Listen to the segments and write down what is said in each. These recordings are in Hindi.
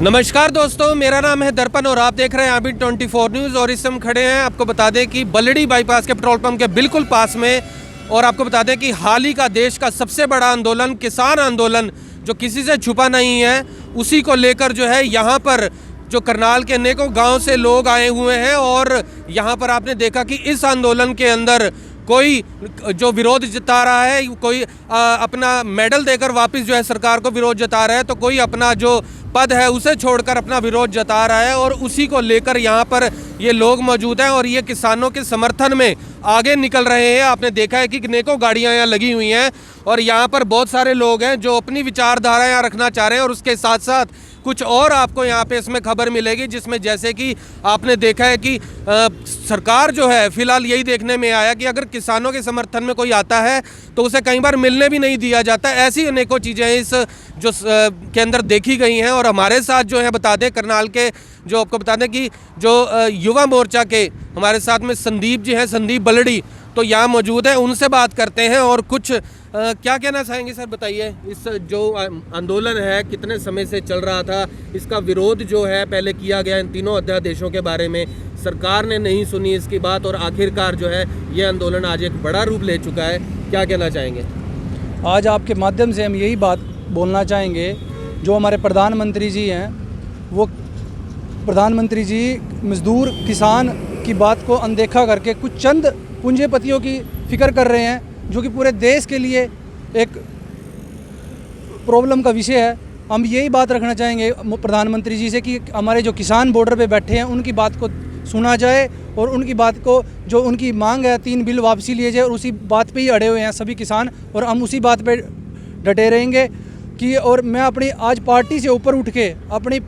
नमस्कार दोस्तों, मेरा नाम है दर्पण और आप देख रहे हैं आबिद 24 न्यूज़। और इस समय खड़े हैं, आपको बता दें कि बल्लड़ी बाईपास के पेट्रोल पंप के बिल्कुल पास में। और आपको बता दें कि हाल ही का देश का सबसे बड़ा आंदोलन, किसान आंदोलन, जो किसी से छुपा नहीं है, उसी को लेकर जो है यहाँ पर जो करनाल के अनेकों गाँव से लोग आए हुए हैं। और यहाँ पर आपने देखा कि इस आंदोलन के अंदर कोई जो विरोध जता रहा है, कोई अपना मेडल देकर वापस जो है सरकार को विरोध जता रहा है, तो कोई अपना जो पद है उसे छोड़कर अपना विरोध जता रहा है। और उसी को लेकर यहाँ पर ये लोग मौजूद हैं और ये किसानों के समर्थन में आगे निकल रहे हैं। आपने देखा है कि अनेकों गाड़ियाँ यहाँ लगी हुई हैं और यहाँ पर बहुत सारे लोग हैं जो अपनी विचारधारा यहाँ रखना चाह रहे हैं। और उसके साथ साथ कुछ और आपको यहाँ पे इसमें खबर मिलेगी, जिसमें जैसे कि आपने देखा है कि सरकार जो है फिलहाल यही देखने में आया कि अगर किसानों के समर्थन में कोई आता है तो उसे कई बार मिलने भी नहीं दिया जाता। ऐसी अनेकों चीज़ें इस जो के अंदर देखी गई हैं। और हमारे साथ जो है बता दें, करनाल के जो आपको बता दें कि जो युवा मोर्चा के हमारे साथ में संदीप जी हैं, संदीप बल्लड़ी, तो यहाँ मौजूद है। उनसे बात करते हैं और कुछ क्या कहना चाहेंगे सर, बताइए। इस जो आंदोलन है कितने समय से चल रहा था, इसका विरोध जो है पहले किया गया इन तीनों अध्यादेशों के बारे में, सरकार ने नहीं सुनी इसकी बात और आखिरकार जो है ये आंदोलन आज एक बड़ा रूप ले चुका है। क्या कहना चाहेंगे? आज आपके माध्यम से हम यही बात बोलना चाहेंगे, जो हमारे प्रधानमंत्री जी हैं, वो प्रधानमंत्री जी मजदूर किसान की बात को अनदेखा करके कुछ चंद पूंजीपतियों की फिक्र कर रहे हैं, जो कि पूरे देश के लिए एक प्रॉब्लम का विषय है। हम यही बात रखना चाहेंगे प्रधानमंत्री जी से कि हमारे जो किसान बॉर्डर पे बैठे हैं उनकी बात को सुना जाए और उनकी बात को, जो उनकी मांग है 3 बिल वापसी लिए जाए, और उसी बात पे ही अड़े हुए हैं सभी किसान। और हम उसी बात पे डटे रहेंगे कि, और मैं अपनी आज पार्टी से ऊपर उठ के अपनी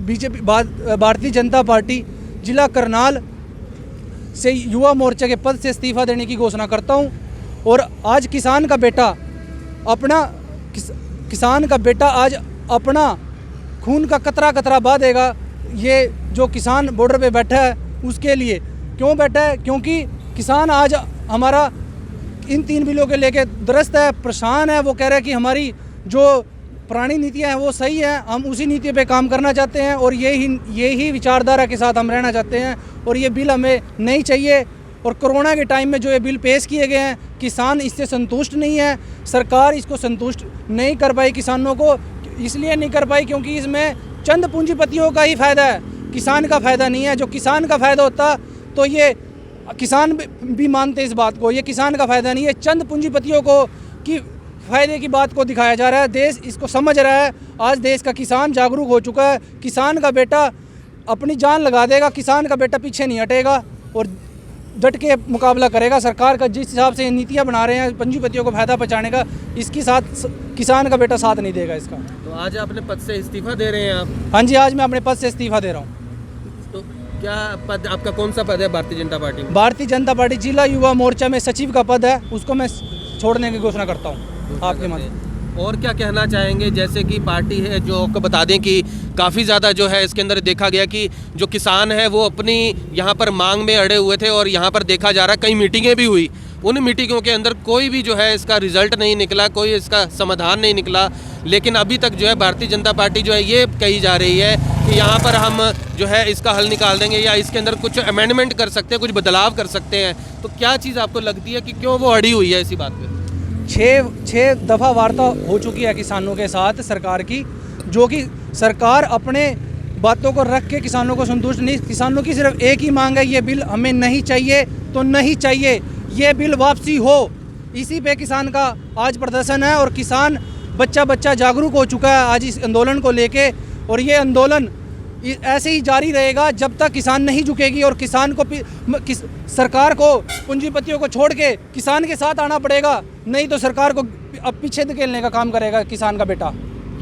बीजेपी भारतीय जनता पार्टी जिला करनाल से युवा मोर्चा के पद से इस्तीफा देने की घोषणा करता हूं। और आज किसान का बेटा आज अपना खून का कतरा कतरा बहा देगा। ये जो किसान बॉर्डर पे बैठा है उसके लिए क्यों बैठा है? क्योंकि किसान आज हमारा इन 3 बिलों के लेके दुरुस्त है, परेशान है। वो कह रहा है कि हमारी जो पुरानी नीतियां हैं वो सही हैं, हम उसी नीति पे काम करना चाहते हैं और यही विचारधारा के साथ हम रहना चाहते हैं। और ये बिल हमें नहीं चाहिए। और कोरोना के टाइम में जो ये बिल पेश किए गए हैं, किसान इससे संतुष्ट नहीं है। सरकार इसको संतुष्ट नहीं कर पाई किसानों को, इसलिए नहीं कर पाई क्योंकि इसमें चंद पूंजीपतियों का ही फ़ायदा है, किसान का फ़ायदा नहीं है। जो किसान का फ़ायदा होता तो ये किसान भी मानते इस बात को, ये किसान का फ़ायदा नहीं है, चंद पूंजीपतियों को की फ़ायदे की बात को दिखाया जा रहा है। देश इसको समझ रहा है। आज देश का किसान जागरूक हो चुका है। किसान का बेटा अपनी जान लगा देगा, किसान का बेटा पीछे नहीं हटेगा और डट के मुकाबला करेगा। सरकार का जिस हिसाब से नीतियां बना रहे हैं पूंजीपतियों को फायदा पहुंचाने का, इसके साथ किसान का बेटा साथ नहीं देगा इसका। तो आज अपने पद से इस्तीफा दे रहे हैं आप? हाँ जी, आज मैं अपने पद से इस्तीफा दे रहा हूँ। तो क्या पद आपका, कौन सा पद है भारतीय जनता पार्टी में? भारतीय जनता पार्टी जिला युवा मोर्चा में सचिव का पद है, उसको मैं छोड़ने की घोषणा करता हूँ आपके माध्यम। और क्या कहना चाहेंगे, जैसे कि पार्टी है जो आपको बता दें कि काफ़ी ज़्यादा जो है इसके अंदर देखा गया कि जो किसान है वो अपनी यहाँ पर मांग में अड़े हुए थे और यहाँ पर देखा जा रहा है कई मीटिंगें भी हुई, उन मीटिंगों के अंदर कोई भी जो है इसका रिजल्ट नहीं निकला, कोई इसका समाधान नहीं निकला। लेकिन अभी तक जो है भारतीय जनता पार्टी जो है ये कही जा रही है कि यहाँ पर हम जो है इसका हल निकाल देंगे या इसके अंदर कुछ अमेंडमेंट कर सकते हैं, कुछ बदलाव कर सकते हैं। तो क्या चीज़ आपको लगती है कि क्यों वो अड़ी हुई है इसी बात पर? 6 दफ़ा वार्ता हो चुकी है किसानों के साथ सरकार की, जो कि सरकार अपने बातों को रख के किसानों को संतुष्ट नहीं। किसानों की सिर्फ एक ही मांग है, ये बिल हमें नहीं चाहिए तो नहीं चाहिए, ये बिल वापसी हो। इसी पे किसान का आज प्रदर्शन है और किसान बच्चा जागरूक हो चुका है आज इस आंदोलन को लेके। और ये आंदोलन ऐसे ही जारी रहेगा जब तक किसान नहीं झुकेगी। और किसान को सरकार को पूंजीपतियों को छोड़ के किसान के साथ आना पड़ेगा, नहीं तो सरकार को अब पीछे धकेलने का काम करेगा किसान का बेटा।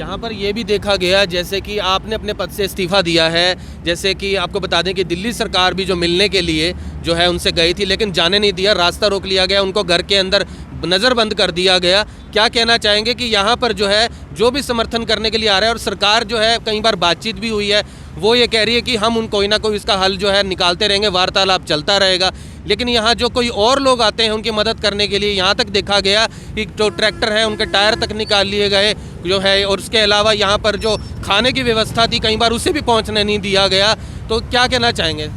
यहाँ पर ये भी देखा गया, जैसे कि आपने अपने पद से इस्तीफा दिया है, जैसे कि आपको बता दें कि दिल्ली सरकार भी जो मिलने के लिए जो है उनसे गई थी, लेकिन जाने नहीं दिया, रास्ता रोक लिया गया, उनको घर के अंदर नज़रबंद कर दिया गया। क्या कहना चाहेंगे कि यहाँ पर जो है जो भी समर्थन करने के लिए आ रहा है, और सरकार जो है कई बार बातचीत भी हुई है, वो ये कह रही है कि हम कोई ना कोई इसका हल जो है निकालते रहेंगे, वार्तालाप चलता रहेगा, लेकिन यहाँ जो कोई और लोग आते हैं उनकी मदद करने के लिए, यहाँ तक देखा गया कि जो ट्रैक्टर है उनके टायर तक निकाल लिए गए जो है, और उसके अलावा यहाँ पर जो खाने की व्यवस्था थी कई बार उसे भी पहुँचने नहीं दिया गया। तो क्या कहना चाहेंगे?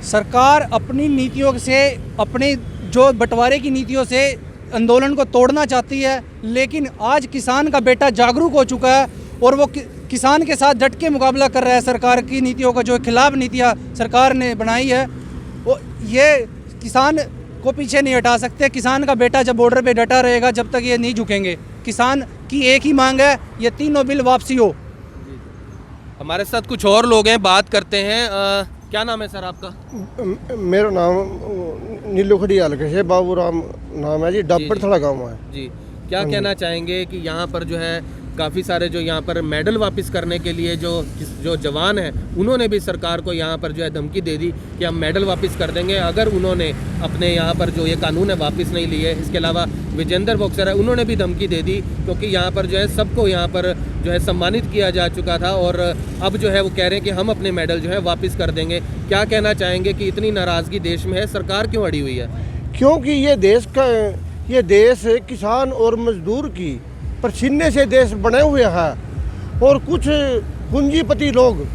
सरकार अपनी नीतियों से, अपनी जो बंटवारे की नीतियों से आंदोलन को तोड़ना चाहती है, लेकिन आज किसान का बेटा जागरूक हो चुका है और वो किसान के साथ डट के मुकाबला कर रहा है। सरकार की नीतियों का जो खिलाफ नीतियाँ सरकार ने बनाई है, वो ये किसान को पीछे नहीं हटा सकते। किसान का बेटा जब बॉर्डर पे डटा रहेगा, जब तक ये नहीं झुकेंगे। किसान की एक ही मांग है, ये तीनों बिल वापसी हो। हमारे साथ कुछ और लोग हैं, बात करते हैं। क्या नाम है सर आपका? मेरा नाम नीलू खड़ी हल्के से बाबूराम नाम है जी, डब्बर थड़ा गाँव है जी। क्या कहना चाहेंगे कि यहाँ पर जो है काफ़ी सारे जो यहाँ पर मेडल वापस करने के लिए जो जवान हैं, उन्होंने भी सरकार को यहाँ पर जो है धमकी दे दी कि हम मेडल वापस कर देंगे अगर उन्होंने अपने यहाँ पर जो ये कानून है वापस नहीं लिए। इसके अलावा विजेंद्र बॉक्सर है, उन्होंने भी धमकी दे दी, क्योंकि यहाँ पर जो है सबको यहाँ पर जो है सम्मानित किया जा चुका था और अब जो है वो कह रहे हैं कि हम अपने मेडल जो है वापस कर देंगे। क्या कहना चाहेंगे कि इतनी नाराज़गी देश में है, सरकार क्यों अड़ी हुई है? क्योंकि ये देश किसान और मजदूर की पसीने से देश बने हुए हैं और कुछ पूंजीपति लोग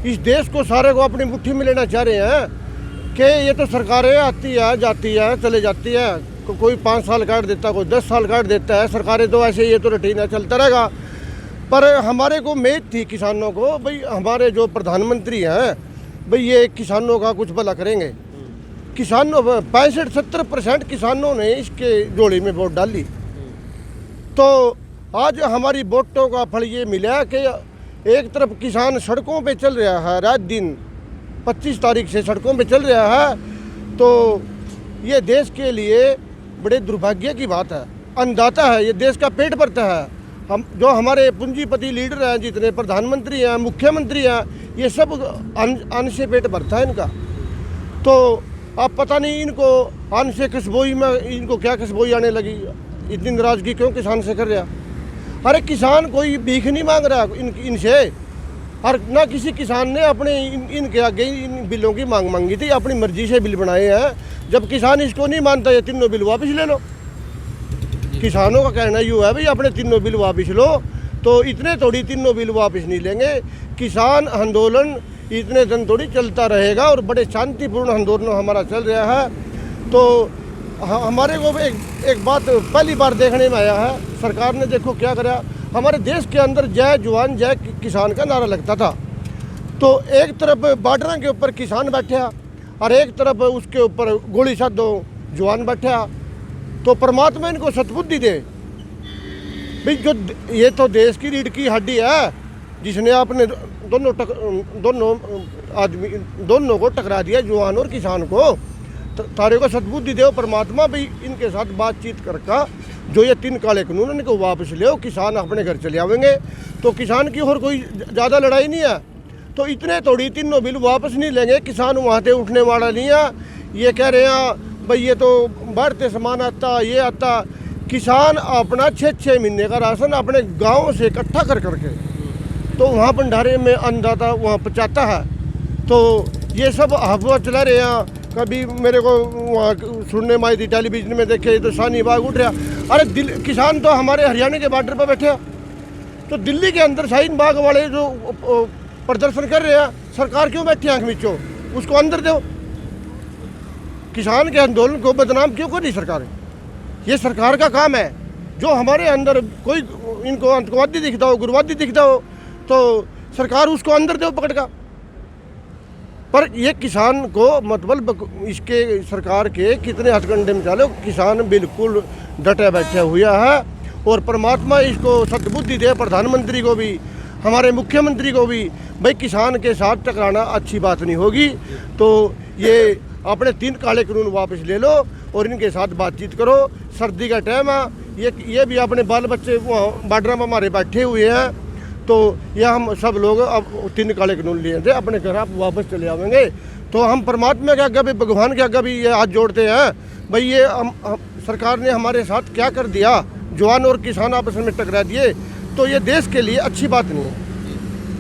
इस देश को सारे को अपनी मुट्ठी में लेना चाह रहे हैं कि ये तो सरकारें आती है जाती है चले जाती है, कोई 5 साल काट देता है, कोई 10 साल काट देता है, सरकारें तो ऐसे ये तो रूटीन चलता रहेगा। पर हमारे को उम्मीद थी किसानों को, भाई हमारे जो प्रधानमंत्री हैं भाई ये किसानों का कुछ भला करेंगे। किसानों 65-70% किसानों ने इसके जोड़ी में वोट डाली। तो आज हमारी वोटों का फल ये मिला कि एक तरफ किसान सड़कों पे चल रहा है, रात दिन 25 तारीख से सड़कों पे चल रहा है। तो ये देश के लिए बड़े दुर्भाग्य की बात है, अन्नदाता है, ये देश का पेट भरता है। हम जो हमारे पूंजीपति लीडर हैं, जितने प्रधानमंत्री हैं, मुख्यमंत्री हैं, ये सब अन्न से पेट भरता है इनका। तो अब पता नहीं इनको अन्न से खुशबोई में इनको क्या खुशबोई आने लगी, इतनी नाराजगी क्यों किसान से कर रहा? अरे किसान कोई भीख नहीं मांग रहा इनसे, और ना किसी किसान ने अपने इनके आगे इन बिलों की मांग मांगी थी, अपनी मर्जी से बिल बनाए हैं। जब किसान इसको नहीं मानता, ये तीनों बिल वापस ले लो। किसानों का कहना यूँ है भाई अपने तीनों बिल वापस लो, तो इतने थोड़ी तीनों बिल वापस नहीं लेंगे। किसान आंदोलन इतने दिन थोड़ी चलता रहेगा और बड़े शांतिपूर्ण आंदोलन हमारा चल रहा है। तो हमारे को एक बात पहली बार देखने में आया है, सरकार ने देखो क्या करा। हमारे देश के अंदर जय जवान जय किसान का नारा लगता था, तो एक तरफ बॉर्डर के ऊपर किसान बैठा और एक तरफ उसके ऊपर गोली साधो जवान बैठा। तो परमात्मा इनको सतबुद्धि दे भाई, जो ये तो देश की रीढ़ की हड्डी है, जिसने आपने दोनों को टकरा दिया, जवान और किसान को। तारे को सद्बुद्धि दो परमात्मा भाई, इनके साथ बातचीत करके जो ये 3 काले कानून इनको वापस ले, किसान अपने घर चले आवेंगे। तो किसान की और कोई ज़्यादा लड़ाई नहीं है। तो इतने थोड़ी तीनों बिल वापस नहीं लेंगे, किसान वहाँ से उठने वाला नहीं है। ये कह रहे हैं भाई ये तो बढ़ते सामान आता, ये आता। किसान अपना 6-6 महीने का राशन अपने गाँव से इकट्ठा कर करके तो वहाँ भंडारे में अन्नदाता वहाँ पहुँचाता है। तो ये सब अफवाह चला रहे हैं। कभी मेरे को वहाँ सुनने में आई थी, टेलीविजन में देखे तो शानी बाग उठ रहा। अरे किसान तो हमारे हरियाणा के बॉर्डर पर बैठे, तो दिल्ली के अंदर शाहीन बाग वाले जो प्रदर्शन कर रहे हैं, सरकार क्यों बैठी आँख मीचो, उसको अंदर दो। किसान के आंदोलन को बदनाम क्यों कर रही सरकार? ये सरकार का काम है। जो हमारे अंदर कोई इनको आतंकवादी दिखता हो, गुरुवादी दिखता हो, तो सरकार उसको अंदर दो पकड़ का। पर ये किसान को मतलब इसके सरकार के कितने हथकंडे में चालो, किसान बिल्कुल डटे बैठे हुआ है। और परमात्मा इसको सद्बुद्धि दे, प्रधानमंत्री को भी, हमारे मुख्यमंत्री को भी। भाई किसान के साथ टकराना अच्छी बात नहीं होगी। तो ये अपने 3 काले कानून वापस ले लो और इनके साथ बातचीत करो। सर्दी का टाइम है, ये भी अपने बाल बच्चे वहाँ बॉर्डर में हमारे बैठे हुए हैं। तो ये हम सब लोग अब 3 काले कानून लिए थे, अपने घर आप वापस चले आवेंगे। तो हम परमात्मा के आगे भी, भगवान के आगे भी ये हाथ जोड़ते हैं भाई, ये सरकार ने हमारे साथ क्या कर दिया, जवान और किसान आपस में टकरा दिए। तो ये देश के लिए अच्छी बात नहीं है।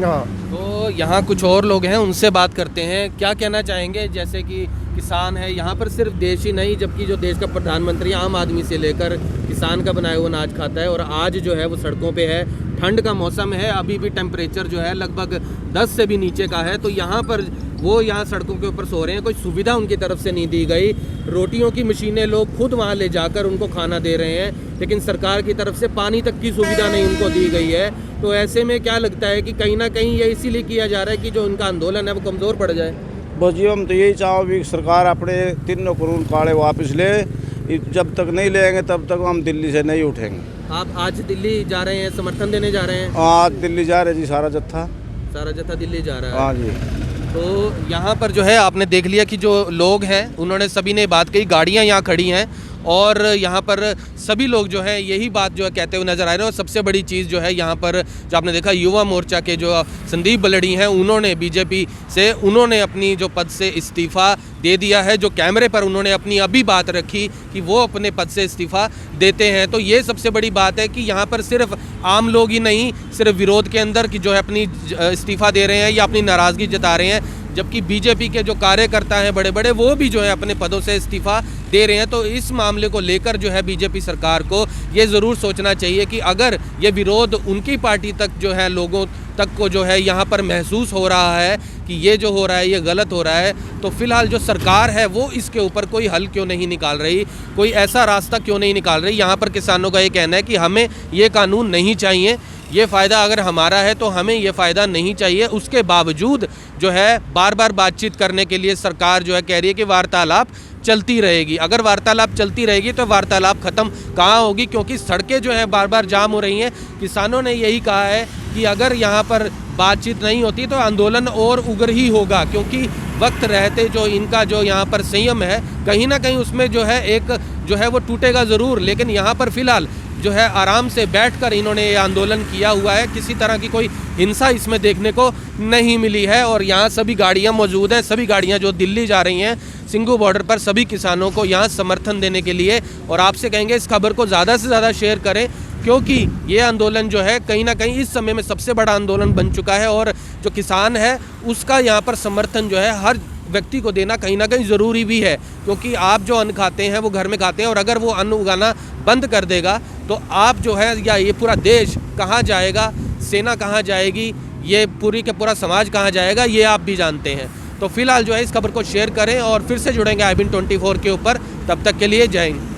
हाँ। तो यहाँ कुछ और लोग हैं, उनसे बात करते हैं। क्या कहना चाहेंगे, जैसे कि किसान है यहाँ पर, सिर्फ देश ही नहीं जबकि जो देश का प्रधानमंत्री आम आदमी से लेकर किसान का बनाया हुआ अनाज खाता है, और आज जो है वो सड़कों पे है। ठंड का मौसम है, अभी भी टेम्परेचर जो है लगभग 10 से भी नीचे का है। तो यहाँ पर वो यहाँ सड़कों के ऊपर सो रहे हैं, कोई सुविधा उनकी तरफ से नहीं दी गई। रोटियों की मशीनें लोग खुद वहाँ ले जाकर उनको खाना दे रहे हैं, लेकिन सरकार की तरफ से पानी तक की सुविधा नहीं उनको दी गई है। तो ऐसे में क्या लगता है कि कहीं ना कहीं ये इसीलिए किया जा रहा है कि जो उनका आंदोलन है वो कमज़ोर पड़ जाए? बस जी हम तो यही चाहो भी सरकार अपने 3 कानून काले वापस ले। जब तक नहीं लेंगे तब तक हम दिल्ली से नहीं उठेंगे। आप आज दिल्ली जा रहे हैं, समर्थन देने जा रहे हैं? आज दिल्ली जा रहे जी, सारा जत्था दिल्ली जा रहा है। हाँ जी। तो यहाँ पर जो है आपने देख लिया कि जो लोग हैं उन्होंने सभी ने बात कही, गाड़ियाँ यहाँ खड़ी हैं और यहाँ पर सभी लोग जो है यही बात जो है कहते हुए नजर आ रहे हैं। और सबसे बड़ी चीज़ जो है यहाँ पर जो आपने देखा, युवा मोर्चा के जो संदीप बलड़ी हैं उन्होंने बीजेपी से उन्होंने अपनी जो पद से इस्तीफ़ा दे दिया है। जो कैमरे पर उन्होंने अपनी अभी बात रखी कि वो अपने पद से इस्तीफ़ा देते हैं। तो ये सबसे बड़ी बात है कि यहाँ पर सिर्फ आम लोग ही नहीं, सिर्फ विरोध के अंदर कि जो है अपनी इस्तीफ़ा दे रहे हैं या अपनी नाराज़गी जता रहे हैं, जबकि बीजेपी के जो कार्यकर्ता हैं बड़े बड़े वो भी जो है अपने पदों से इस्तीफ़ा दे रहे हैं। तो इस मामले को लेकर जो है बीजेपी सरकार को ये ज़रूर सोचना चाहिए कि अगर ये विरोध उनकी पार्टी तक जो है लोगों तक को जो है यहाँ पर महसूस हो रहा है कि ये जो हो रहा है ये गलत हो रहा है, तो फिलहाल जो सरकार है वो इसके ऊपर कोई हल क्यों नहीं निकाल रही, कोई ऐसा रास्ता क्यों नहीं निकाल रही। यहाँ पर किसानों का ये कहना है कि हमें ये कानून नहीं चाहिए, ये फ़ायदा अगर हमारा है तो हमें ये फ़ायदा नहीं चाहिए। उसके बावजूद जो है बार बार बातचीत करने के लिए सरकार जो है कह रही है कि वार्तालाप चलती रहेगी। अगर वार्तालाप चलती रहेगी तो वार्तालाप ख़त्म कहाँ होगी, क्योंकि सड़कें जो है बार बार जाम हो रही हैं। किसानों ने यही कहा है कि अगर यहाँ पर बातचीत नहीं होती तो आंदोलन और उग्र ही होगा, क्योंकि वक्त रहते जो इनका जो यहाँ पर संयम है कहीं ना कहीं उसमें जो है एक जो है वो टूटेगा ज़रूर। लेकिन यहाँ पर फ़िलहाल जो है आराम से बैठकर इन्होंने ये आंदोलन किया हुआ है, किसी तरह की कोई हिंसा इसमें देखने को नहीं मिली है। और यहाँ सभी गाड़ियाँ मौजूद हैं, सभी गाड़ियाँ जो दिल्ली जा रही हैं सिंघू बॉर्डर पर, सभी किसानों को यहाँ समर्थन देने के लिए। और आपसे कहेंगे इस खबर को ज़्यादा से ज़्यादा शेयर करें, क्योंकि ये आंदोलन जो है कहीं ना कहीं इस समय में सबसे बड़ा आंदोलन बन चुका है। और जो किसान है उसका यहाँ पर समर्थन जो है हर व्यक्ति को देना कहीं ना कहीं ज़रूरी भी है, क्योंकि आप जो अन्न खाते हैं वो घर में खाते हैं, और अगर वो अन्न उगाना बंद कर देगा तो आप जो है या ये पूरा देश कहाँ जाएगा, सेना कहाँ जाएगी, ये पूरी का पूरा समाज कहाँ जाएगा, ये आप भी जानते हैं। तो फिलहाल जो है इस खबर को शेयर करें और फिर से जुड़ेंगे IBN 24 के ऊपर। तब तक के लिए जय हिंद।